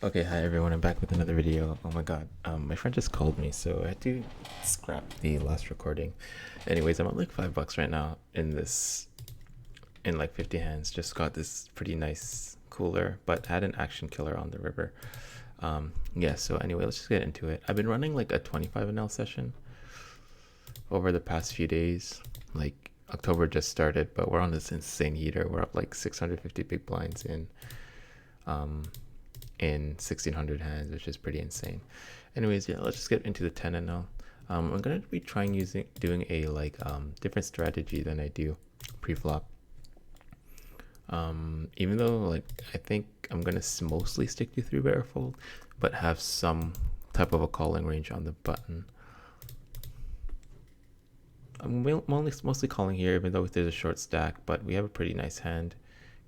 Okay, hi everyone. I'm back with another video. Oh my god, my friend just called me, so I had to scrap the last recording. Anyways, I'm at like $5 right now in like 50 hands. Just got this pretty nice cooler, but had an action killer on the river. Yeah. So anyway, let's just get into it. I've been running like a 25 NL session over the past few days. Like October just started, but we're on this insane heater. We're up like 650 big blinds um in 1600 hands, which is pretty insane. Anyways, yeah, let's just get into the 10 and now. I'm gonna be trying doing a different strategy than I do pre-flop. Even though like I think I'm gonna mostly stick to 3-better fold, but have some type of a calling range on the button. I'm mostly calling here, even though there's a short stack, but we have a pretty nice hand.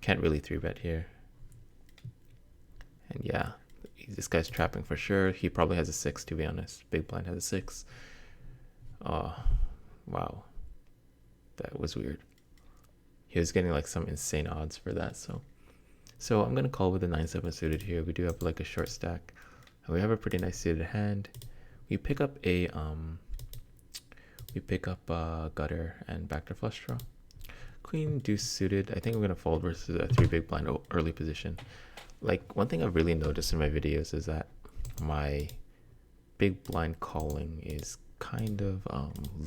Can't really 3-bet here. And yeah, this guy's trapping for sure. He probably has a 6, to be honest. Big blind has a 6. Oh, wow. That was weird. He was getting like some insane odds for that. So I'm going to call with the 9-7 suited here. We do have like a short stack. And we have a pretty nice suited hand. We pick up a gutter and backdoor flush draw. Queen deuce suited. I think I'm going to fold versus a 3 big blind early position. Like, one thing I've really noticed in my videos is that my big blind calling is kind of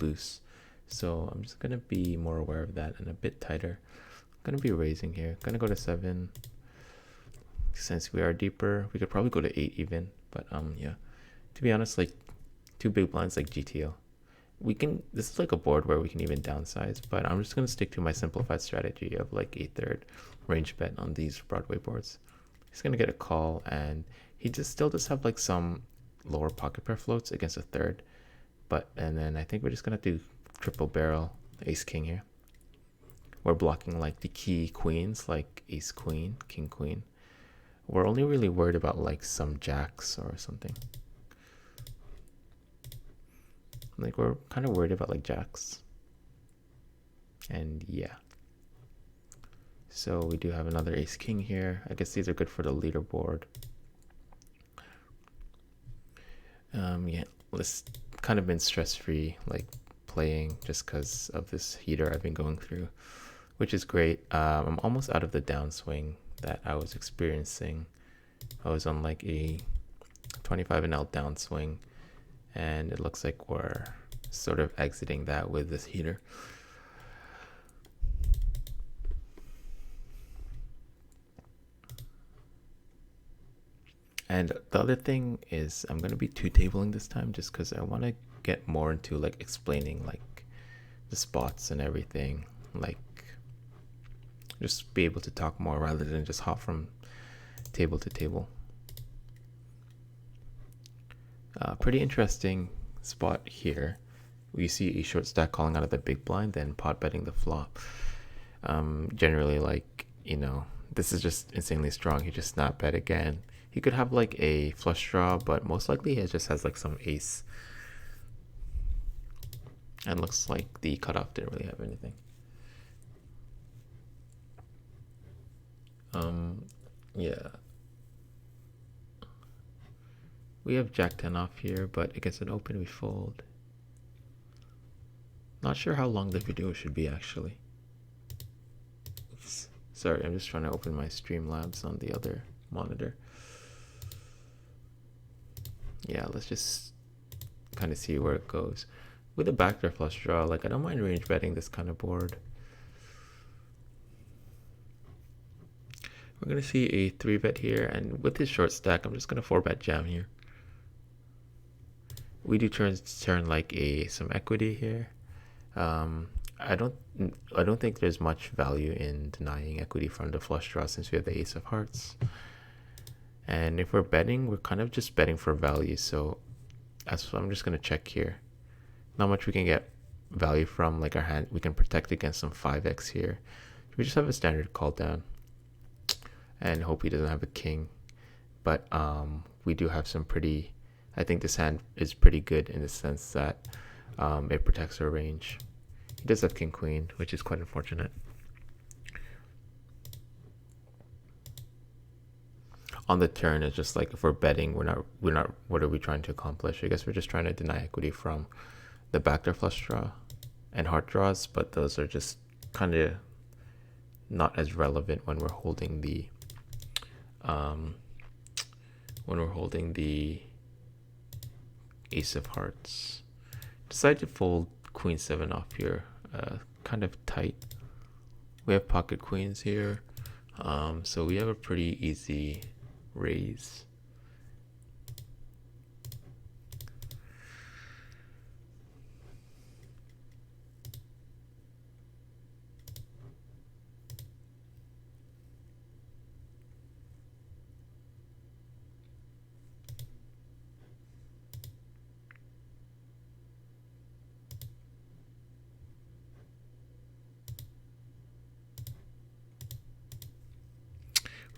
loose. So I'm just going to be more aware of that and a bit tighter. I'm going to be raising here. Going to go to 7. Since we are deeper, we could probably go to 8 even. But yeah, to be honest, like 2 big blinds like GTO. This is like a board where we can even downsize, but I'm just going to stick to my simplified strategy of like a third range bet on these Broadway boards. He's going to get a call, and he still does have like some lower pocket pair floats against a third. And then I think we're just going to do triple barrel ace king here. We're blocking like the key queens, like ace queen, king queen. We're only really worried about like some jacks or something. Like, we're kind of worried about like jacks. And yeah. So we do have another ace king here. I guess these are good for the leaderboard. Yeah, it's kind of been stress-free, like playing, just because of this heater I've been going through, which is great. I'm almost out of the downswing that I was experiencing. I was on like a 25 NL downswing, and it looks like we're sort of exiting that with this heater. And the other thing is I'm going to be two-tabling this time just because I want to get more into like explaining like the spots and everything. Like, just be able to talk more rather than just hop from table to table. Pretty interesting spot here. We see a short stack calling out of the big blind, then pot betting the flop. Generally, like, this is just insanely strong. He just snap bet again. He could have like a flush draw, but most likely he just has like some ace. And looks like the cutoff didn't really have anything. Yeah. We have Jack 10 off here, but against an open we fold. Not sure how long the video should be actually. Oops. Sorry, I'm just trying to open my Streamlabs on the other monitor. Yeah, let's just kind of see where it goes. With a backdoor flush draw, like I don't mind range betting this kind of board. We're gonna see a 3-bet here, and with his short stack, I'm just gonna 4-bet jam here. We do turn like some equity here. I don't think there's much value in denying equity from the flush draw since we have the ace of hearts. And if we're betting, we're kind of just betting for value. So I'm just gonna check here. Not much we can get value from, like our hand. We can protect against some 5x here. We just have a standard call down and hope he doesn't have a king. But we do have some pretty. I think this hand is pretty good in the sense that it protects our range. He does have king queen, which is quite unfortunate. on the turn, it's just like if we're betting, we're not. What are we trying to accomplish? I guess we're just trying to deny equity from the backdoor flush draw and heart draws, but those are just kind of not as relevant when we're holding the ace of hearts. Decide to fold queen 7 off here. Kind of tight. We have pocket queens here, so we have a pretty easy raise.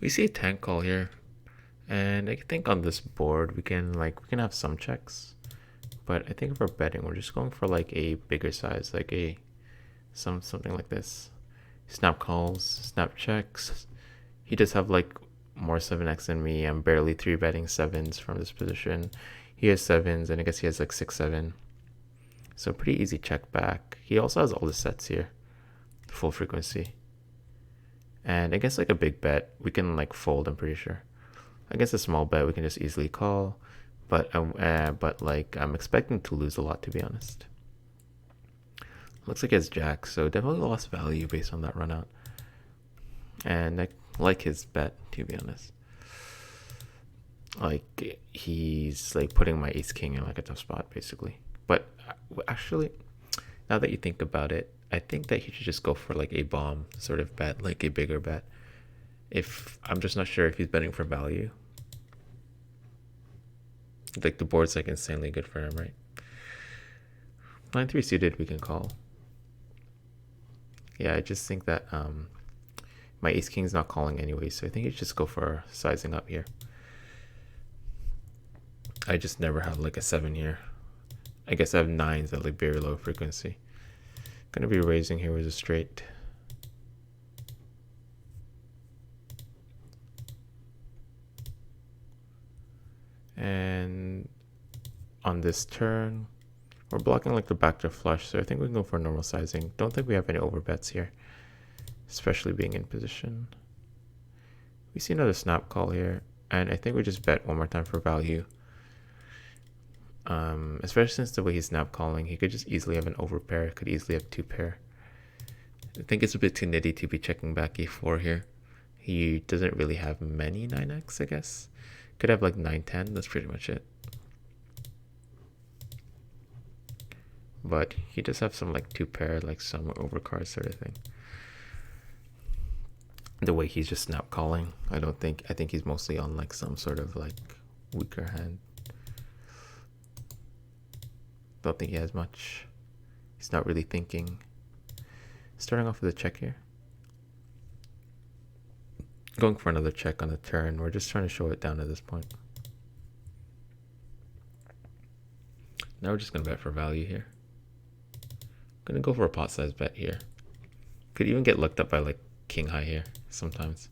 We see a tank call here, and I think on this board we can have some checks, but I think if we're betting, we're just going for like a bigger size, like something like this. Snap calls, snap checks. He does have like more 7x than me. I'm barely 3-betting 7s from this position. He has 7s, and I guess he has like 6-7. So pretty easy check back. He also has all the sets here, full frequency. And against like a big bet, we can like fold, I'm pretty sure. Against a small bet, we can just easily call. But like I'm expecting to lose a lot, to be honest. Looks like he has jack, so definitely lost value based on that run out. And I like his bet, to be honest. Like he's like putting my ace king in like a tough spot, basically. But actually, now that you think about it, I think that he should just go for like a bomb sort of bet, like a bigger bet. If I'm just not sure if he's betting for value. Like the board's like insanely good for him, right? 9-3 suited, we can call. Yeah, I just think that my ace king's not calling anyway, so I think you should just go for sizing up here. I just never have like a 7 here. I guess I have 9s at like very low frequency. Gonna be raising here with a straight. And on this turn, we're blocking like the backdoor flush, so I think we can go for normal sizing. Don't think we have any overbets here, especially being in position. We see another snap call here, and I think we just bet one more time for value. Especially since the way he's snap calling, he could just easily have an overpair, could easily have 2-pair. I think it's a bit too nitty to be checking back a4 here. He doesn't really have many 9x, I guess. Could have like 9-10, that's pretty much it. But he does have some like 2-pair, like some overcard sort of thing. The way he's just snap calling, I think he's mostly on like some sort of like weaker hand. Don't think he has much. He's not really thinking. Starting off with a check here. Going for another check on the turn. We're just trying to show it down at this point. Now we're just going to bet for value here. Going to go for a pot size bet here. Could even get looked up by like king high here sometimes.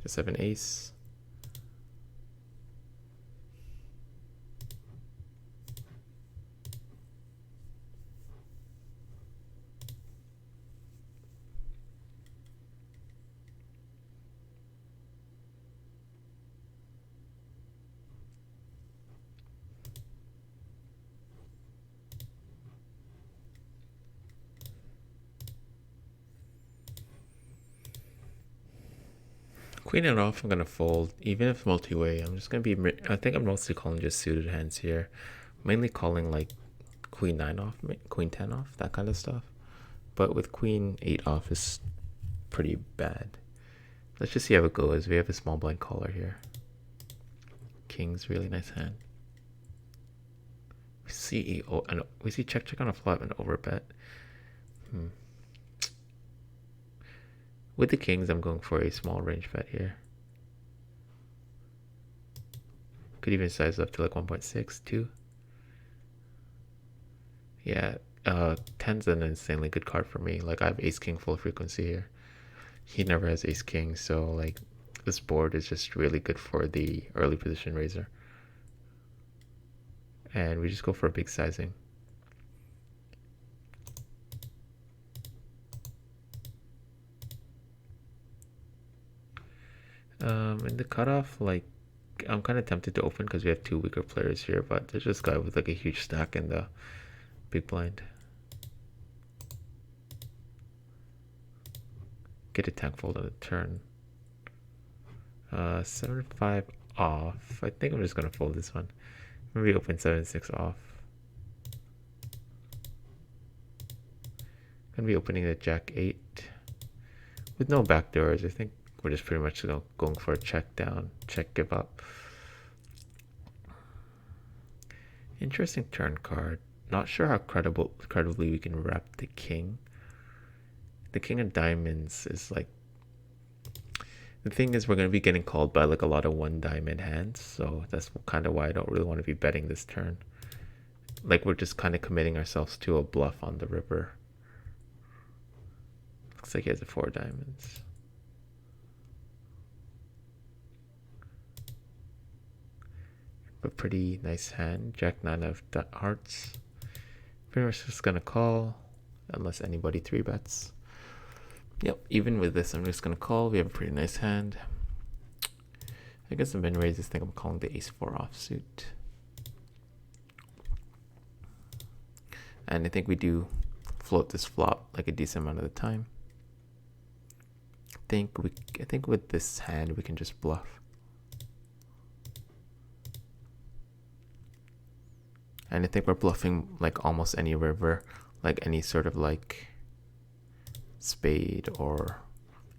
Just have an ace. Queen and off, I'm going to fold. Even if multi-way, I'm just going to be... I think I'm mostly calling just suited hands here. Mainly calling like queen 9 off, queen 10 off, that kind of stuff. But with queen 8 off is pretty bad. Let's just see how it goes. We have a small blind caller here. King's really nice hand. We see check on a flop and overbet. With the kings, I'm going for a small range bet here. Could even size up to like 1.6, 2. Yeah, 10's an insanely good card for me. Like I have ace king full frequency here. he never has ace king, so like this board is just really good for the early position raiser. And we just go for a big sizing. In the cutoff, like I'm kind of tempted to open because we have two weaker players here, but there's this guy with like a huge stack in the big blind. Get a tank fold on the turn. 7-5 off. I think I'm just gonna fold this one. Maybe open 7-6 off. Gonna be opening the jack 8 with no backdoors. I think we're just pretty much going for a check down, check give up. Interesting turn card. Not sure how credibly we can wrap the king. The king of diamonds is like, the thing is we're going to be getting called by like a lot of one diamond hands, so that's kind of why I don't really want to be betting this turn. Like we're just kind of committing ourselves to a bluff on the river. Looks like he has a 4 diamonds. A pretty nice hand. Jack 9 of hearts. Pretty much just gonna call unless anybody 3-bets. Yep, even with this I'm just gonna call. We have a pretty nice hand. I guess the min raises think I'm calling the ace 4 offsuit. And I think we do float this flop like a decent amount of the time. I think with this hand we can just bluff. And I think we're bluffing like almost any river, like any sort of like spade, or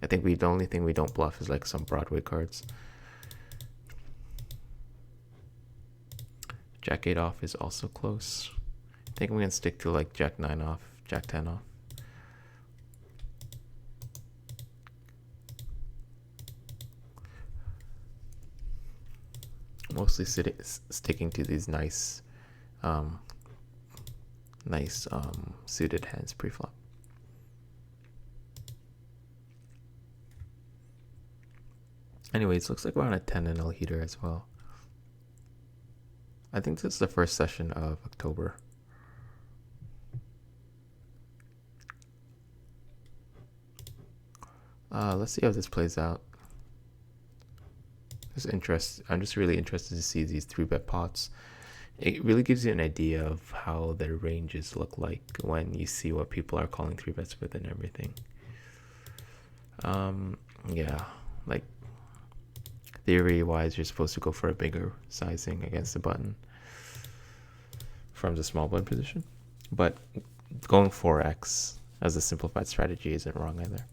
I think the only thing we don't bluff is like some Broadway cards. Jack 8 off is also close. I think we can stick to like Jack 9 off, Jack 10 off. Mostly sticking to these nice suited hands pre-flop. Anyways, looks like we're on a 10-0 heater as well. I think this is the first session of October. Let's see how this plays out. I'm just really interested to see these 3-bet pots. It really gives you an idea of how their ranges look like when you see what people are calling 3-bets with and everything. Yeah, like theory-wise, you're supposed to go for a bigger sizing against the button from the small blind position, but going 4x as a simplified strategy isn't wrong either.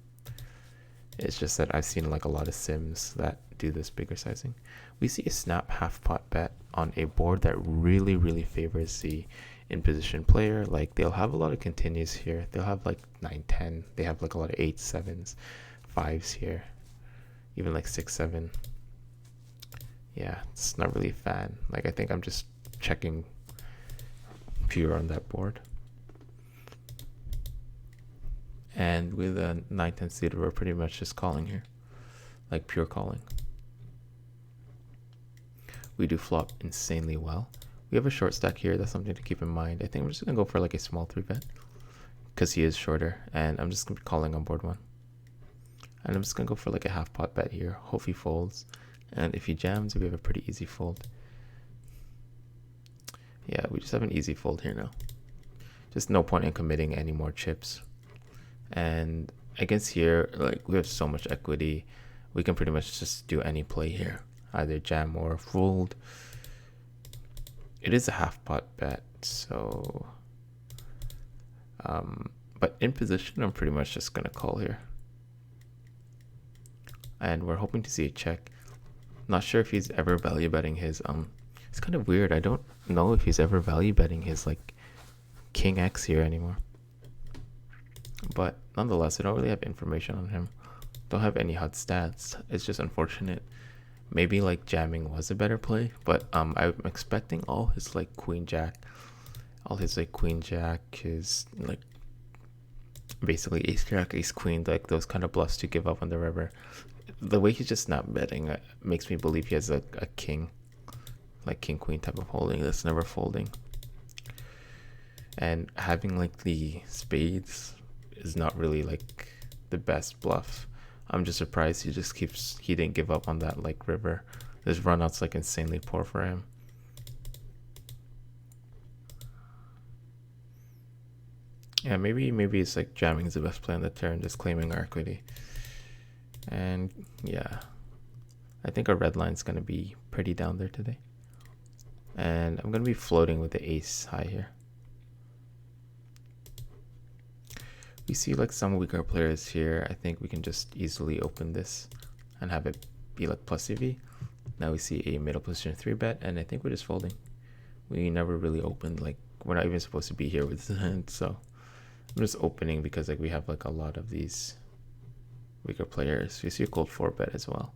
It's just that I've seen like a lot of sims that do this bigger sizing. We see a snap half pot bet on a board that really favors the in position player. Like they'll have a lot of continues here. They'll have like 9-10. They have like a lot of 8s, 7s, 5s here, even like 6-7. Yeah, it's not really a fan. Like I think I'm just checking pure on that board. And with a 9-10 suited, we're pretty much just calling here, like pure calling. We do flop insanely well. We have a short stack here. That's something to keep in mind. I think we're just gonna go for like a small 3-bet because he is shorter, and I'm just gonna be calling on board 1. And I'm just gonna go for like a half pot bet here. Hope he folds, and if he jams, we have a pretty easy fold. Yeah, we just have an easy fold here now. Just no point in committing any more chips. And against here, like we have so much equity, we can pretty much just do any play here, either jam or fold. It is a half pot bet, so but in position I'm pretty much just gonna call here, and we're hoping to see a check. Not sure if he's ever value betting his it's kind of weird. I don't know if he's ever value betting his like King X here anymore. But nonetheless, I don't really have information on him. Don't have any HUD stats. It's just unfortunate. Maybe like jamming was a better play, but I'm expecting all his like queen jack, his like basically ace jack, ace queen, like those kind of bluffs to give up on the river. The way he's just not betting makes me believe he has a king, like king queen type of holding that's never folding. And having like the spades is not really like the best bluff. I'm just surprised he didn't give up on that like river. This runout's like insanely poor for him. Yeah, maybe it's like jamming is the best play on the turn, just claiming our equity. And yeah, I think our red line's gonna be pretty down there today. And I'm gonna be floating with the ace high here. We see like some weaker players here. I think we can just easily open this and have it be like plus EV. Now we see a middle position 3-bet, and I think we're just folding. We never really opened, like we're not even supposed to be here with this hand, so I'm just opening because like we have like a lot of these weaker players. You see a cold 4-bet as well.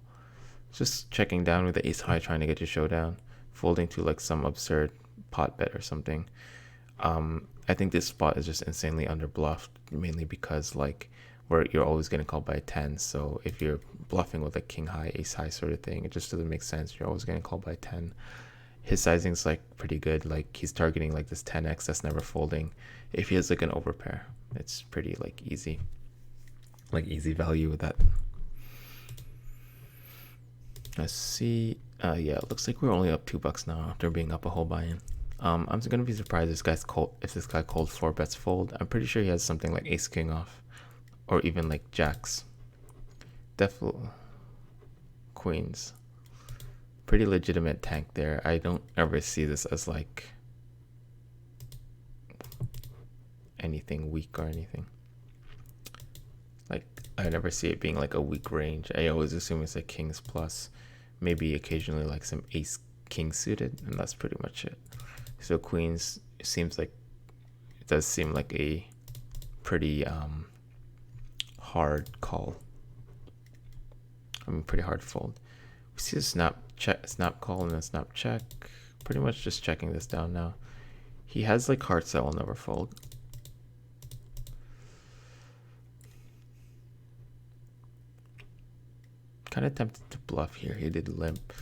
Just checking down with the ace high, trying to get to showdown, folding to like some absurd pot bet or something. I think this spot is just insanely underbluffed, mainly because like you're always getting called by a 10. So if you're bluffing with a king high, ace high sort of thing, it just doesn't make sense. You're always getting called by a 10. His sizing's like pretty good. Like he's targeting like this 10x that's never folding. If he has like an overpair, it's pretty like easy value with that. Let's see. Yeah, it looks like we're only up $2 now after being up a whole buy-in. I'm gonna be surprised if this guy called 4-bets fold. I'm pretty sure he has something like ace king off, or even like jacks. Definitely queens. Pretty legitimate tank there. I don't ever see this as like anything weak or anything. Like I never see it being like a weak range. I always assume it's like kings plus, maybe occasionally like some ace king suited, and that's pretty much it. So queens, it does seem like a pretty hard call. I mean, pretty hard fold. We see a snap call and a snap check. Pretty much just checking this down now. He has like hearts that will never fold. Kind of tempted to bluff here. He did limp.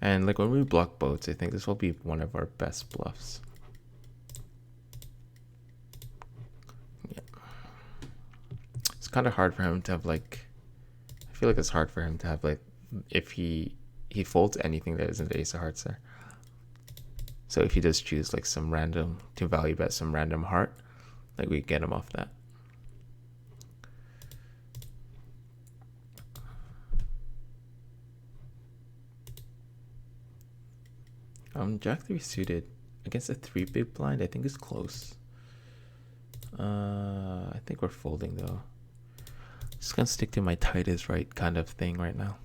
And like when we block boats, I think this will be one of our best bluffs. Yeah. It's kind of hard for him to have like, I feel like it's hard for him to have like, if he folds anything that isn't the ace of hearts there. So if he does choose like some random, to value bet some random heart, like we get him off that. Jack 3 suited against a 3 big blind, I think is close. I think we're folding though. Just gonna stick to my tight is right kind of thing right now.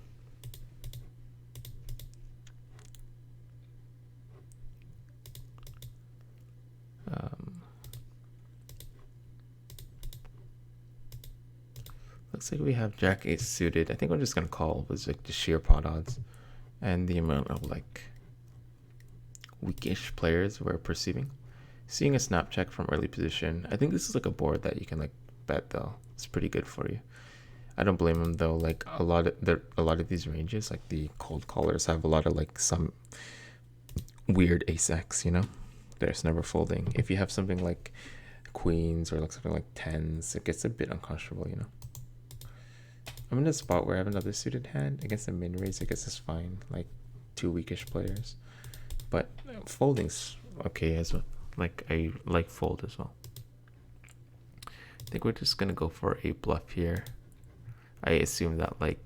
Looks like we have Jack 8 suited. I think I'm just gonna call with like the sheer pot odds and the amount of like weakish players we're perceiving. Seeing a snap check from early position. I think this is like a board that you can like bet though. It's pretty good for you. I don't blame him though. Like a lot of these ranges, like the cold callers, have a lot of like some weird ace x, you know, there's never folding. If you have something like queens or like something like tens, it gets a bit uncomfortable, you know. I'm in a spot where I have another suited hand against a min raise. I guess it's fine, like 2 weakish players, but folding's okay as well. Like I like fold as well. I think we're just gonna go for a bluff here. I assume that like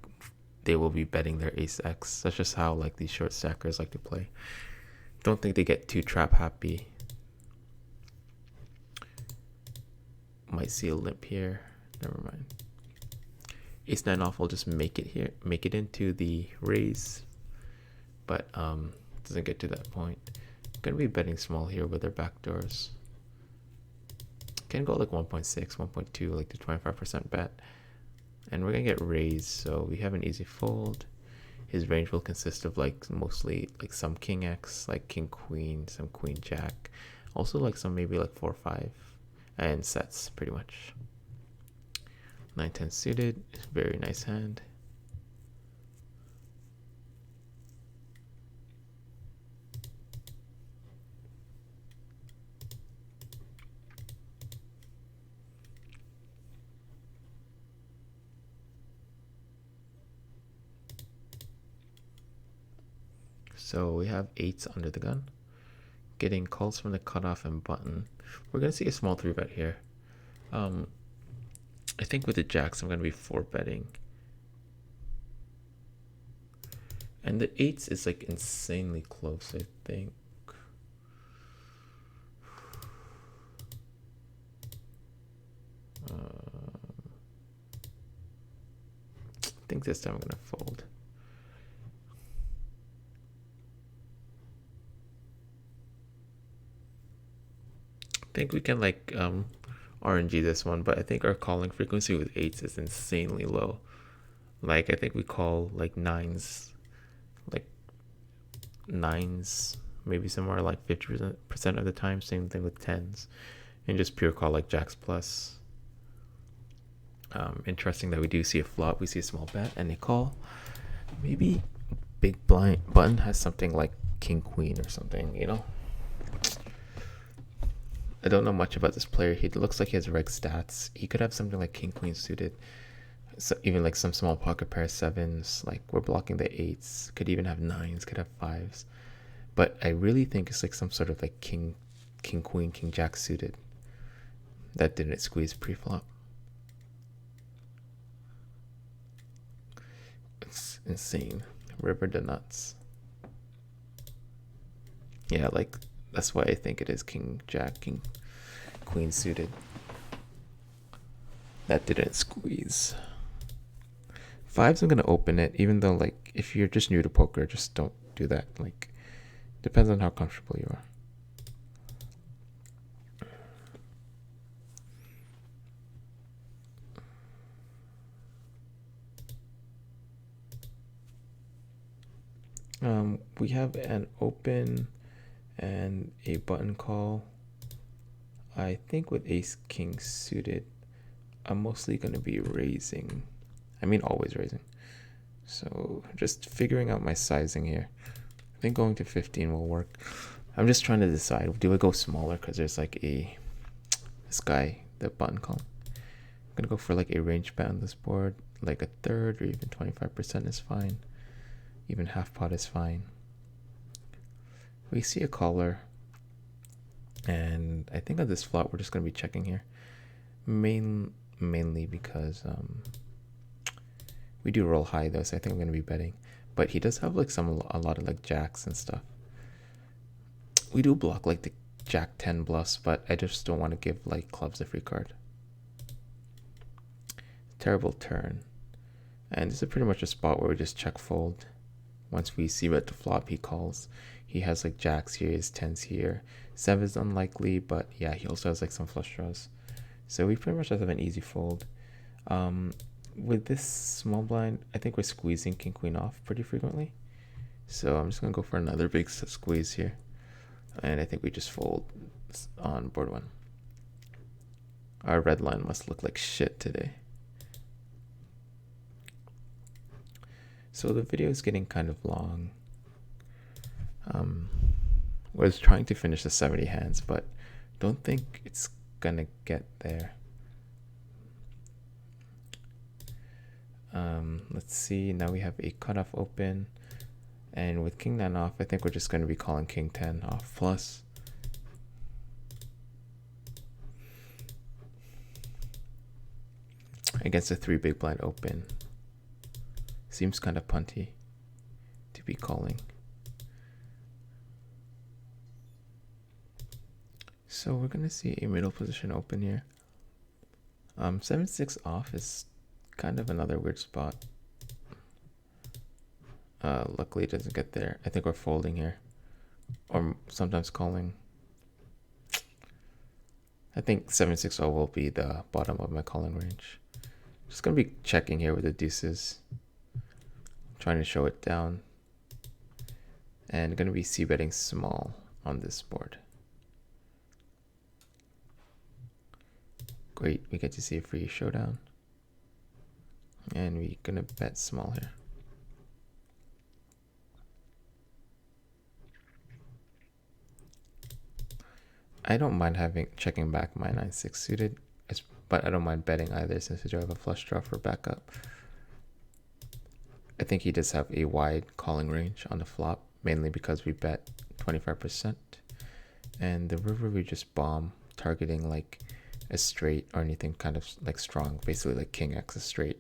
they will be betting their ace x. That's just how like these short stackers like to play. Don't think they get too trap happy. Might see a limp here. Never mind. Ace 9 off will just make it here, make it into the raise, but doesn't get to that point. Gonna be betting small here with their backdoors. Can go like 1.6, 1.2, like the 25% bet, and we're gonna get raised, so we have an easy fold. his range will consist of like mostly like some king X, like king queen, some queen jack, also like some maybe like 4-5, and sets pretty much. 9-10 suited, very nice hand. So we have 8s under the gun, getting calls from the cutoff and button. We're gonna see a small 3-bet here. I think with the jacks I'm gonna be 4-betting. And the 8s is like insanely close, I think. I think this time I'm gonna fold. I think we can like RNG this one, but I think our calling frequency with 8s is insanely low. Like I think we call like 9s, maybe somewhere like 50% of the time. Same thing with 10s, and just pure call like jacks plus. Interesting that we do see a flop, we see a small bet, and they call. Maybe big blind button has something like king queen or something, you know. I don't know much about this player. He looks like he has reg stats. He could have something like king queen suited, so even like some small pocket pair 7s. Like we're blocking the 8s. Could even have 9s. Could have 5s. But I really think it's like some sort of like king queen, king jack suited that didn't squeeze pre-flop. It's insane. River the nuts. Yeah, like that's why I think it is king jack, king queen suited. That didn't squeeze. 5s, I'm gonna open it, even though like if you're just new to poker, just don't do that. Like depends on how comfortable you are. We have an open and a button call. I think with ace king suited, I'm mostly going to be raising. I mean, always raising. So just figuring out my sizing here. I think going to 15 will work. I'm just trying to decide, do I go smaller because there's like this guy, the button call. I'm gonna go for like a range bet on this board, like a third or even 25% is fine. Even half pot is fine. We see a caller, and I think on this flop we're just gonna be checking here, mainly because we do roll high though, so I think I'm gonna be betting. But he does have like a lot of like jacks and stuff. We do block like the jack 10 bluffs, but I just don't want to give like clubs a free card. Terrible turn, and this is pretty much a spot where we just check fold. Once we see bet to flop, he calls. He has like jacks here, his 10s here. 7's unlikely, but yeah, he also has like some flush draws. So we pretty much have an easy fold. With this small blind, I think we're squeezing king queen off pretty frequently. So I'm just gonna go for another big squeeze here. And I think we just fold on board 1. Our red line must look like shit today. So the video is getting kind of long. Was trying to finish the 70 hands, but don't think it's gonna get there. Let's see, now we have a cutoff open, and with king 9 off, I think we're just gonna be calling king 10 off plus. Against a 3 big blind open. Seems kind of punty to be calling. So we're gonna see a middle position open here. 7-6 off is kind of another weird spot. Luckily it doesn't get there. I think we're folding here, or sometimes calling. I think 7-6-0 will be the bottom of my calling range. Just gonna be checking here with the deuces. trying to show it down. And going to be c-betting small on this board. Great, we get to see a free showdown. And we're going to bet small here. I don't mind checking back my 9-6 suited, but I don't mind betting either since we do have a flush draw for backup. I think he does have a wide calling range on the flop, mainly because we bet 25%. And the river we just bomb, targeting like a straight or anything kind of like strong, basically like king x a straight,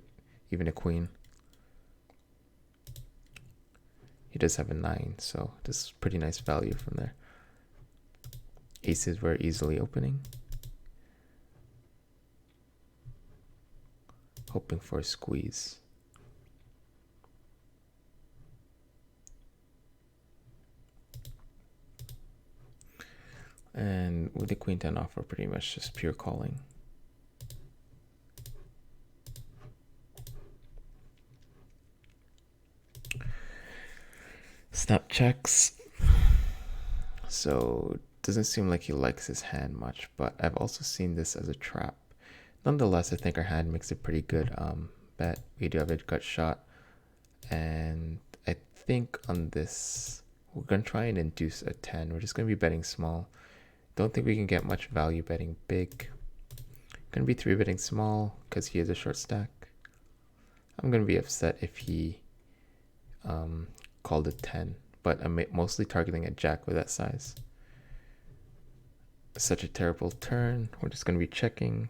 even a queen. He does have a 9, so this is pretty nice value from there. Aces were easily opening. Hoping for a squeeze. And with the queen 10 off, we're pretty much just pure calling. Snap checks. So doesn't seem like he likes his hand much, but I've also seen this as a trap. Nonetheless, I think our hand makes a pretty good bet. We do have a gut shot, and I think on this we're gonna try and induce a 10. We're just gonna be betting small. Don't think we can get much value betting big. Gonna be 3-betting small because he has a short stack. I'm gonna be upset if he called a 10, but I'm mostly targeting a jack with that size. Such a terrible turn. We're just going to be checking.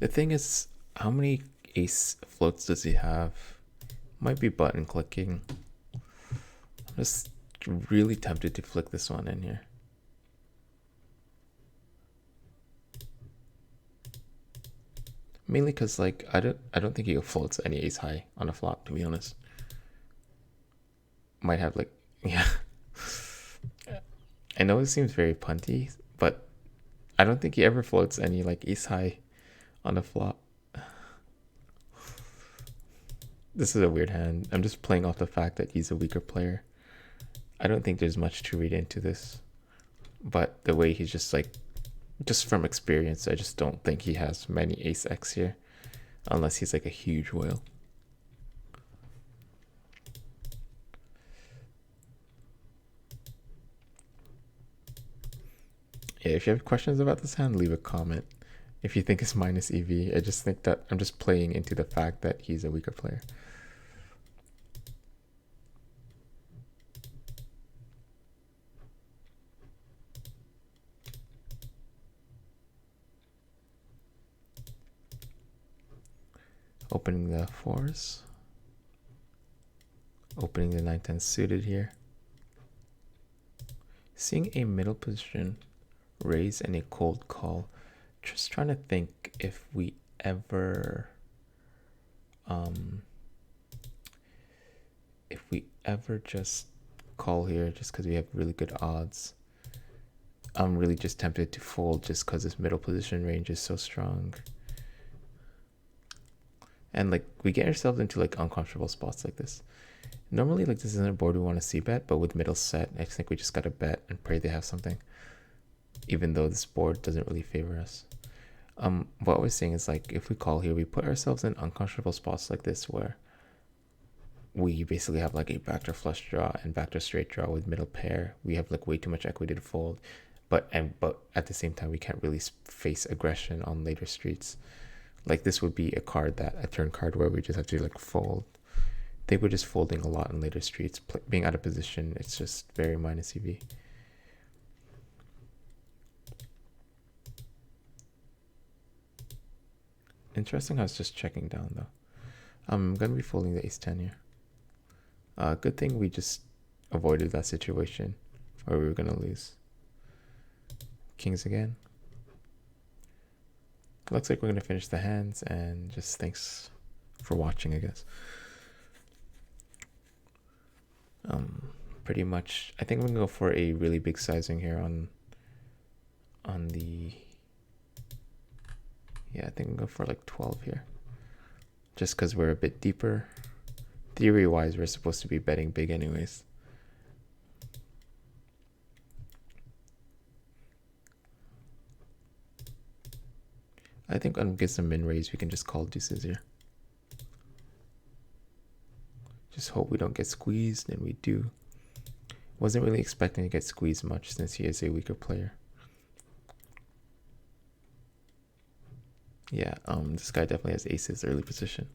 The thing is, how many ace floats does he have? Might be button clicking. I'm just really tempted to flick this one in here. Mainly because like I don't think he floats any ace high on a flop, to be honest. Might have like, yeah. I know it seems very punty, but I don't think he ever floats any like ace high on a flop. This is a weird hand. I'm just playing off the fact that he's a weaker player. I don't think there's much to read into this, but the way he's just like, just from experience, I just don't think he has many ace X here, unless he's like a huge whale. Yeah, if you have questions about this hand, leave a comment. If you think it's minus EV, I just think that I'm just playing into the fact that he's a weaker player. Opening the 4s. Opening the 9-10 suited here. Seeing a middle position raise and a cold call. Just trying to think if we ever just call here just because we have really good odds. I'm really just tempted to fold just because this middle position range is so strong. And like we get ourselves into like uncomfortable spots like this. Normally like this isn't a board we want to see bet, but with middle set, I think we just gotta bet and pray they have something. Even though this board doesn't really favor us. What I was saying is like if we call here, we put ourselves in uncomfortable spots like this where we basically have like a backdoor flush draw and backdoor straight draw with middle pair. We have like way too much equity to fold, but at the same time we can't really face aggression on later streets. Like this would be a turn card where we just have to like fold. I think we're just folding a lot in later streets. Being out of position, it's just very minus EV. Interesting how it's just checking down though. I'm gonna be folding the ace-10 here. Good thing we just avoided that situation where we were gonna lose. Kings again. Looks like we're gonna finish the hands, and just thanks for watching, I guess. Pretty much I think I'm gonna go for a really big sizing here on the, yeah, I think I'm gonna go for like 12 here. just because we're a bit deeper. Theory-wise, we're supposed to be betting big anyways. I think against some min raise, we can just call deuces here. Just hope we don't get squeezed, and we do. Wasn't really expecting to get squeezed much since he is a weaker player. Yeah, this guy definitely has aces early position.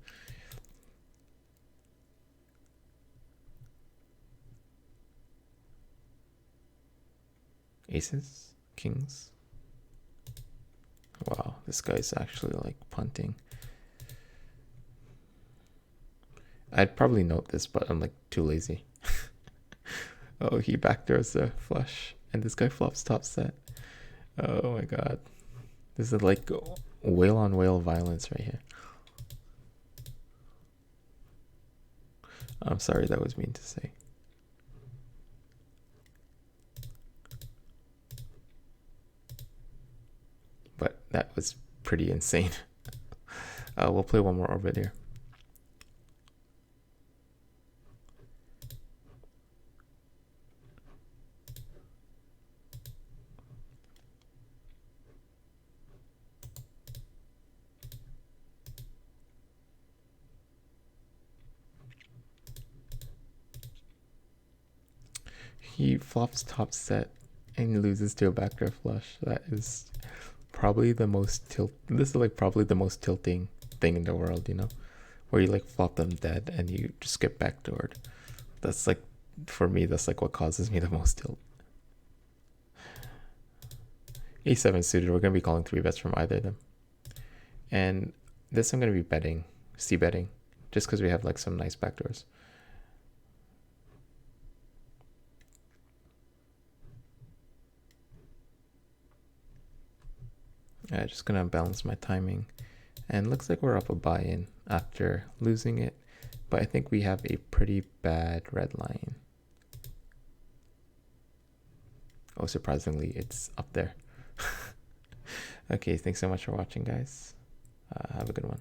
Aces, kings. Wow, this guy's actually like punting. I'd probably note this, but I'm like too lazy. Oh, he backdoors the flush, and this guy flops top set. Oh my god. This is like whale on whale violence right here. I'm sorry, that was mean to say. But that was pretty insane. We'll play one more orbit here. He flops top set and loses to a backdoor flush. That is probably the most this is like probably the most tilting thing in the world, you know, where you like flop them dead and you just get backdoored. That's like, for me, that's like what causes me the most tilt. A7 suited, we're gonna be calling 3 bets from either of them, and this I'm gonna be betting, c-betting, just because we have like some nice backdoors. Just gonna balance my timing, and looks like we're up a buy-in after losing it, but I think we have a pretty bad red line. Oh, surprisingly, it's up there. Okay, thanks so much for watching, guys. Have a good one.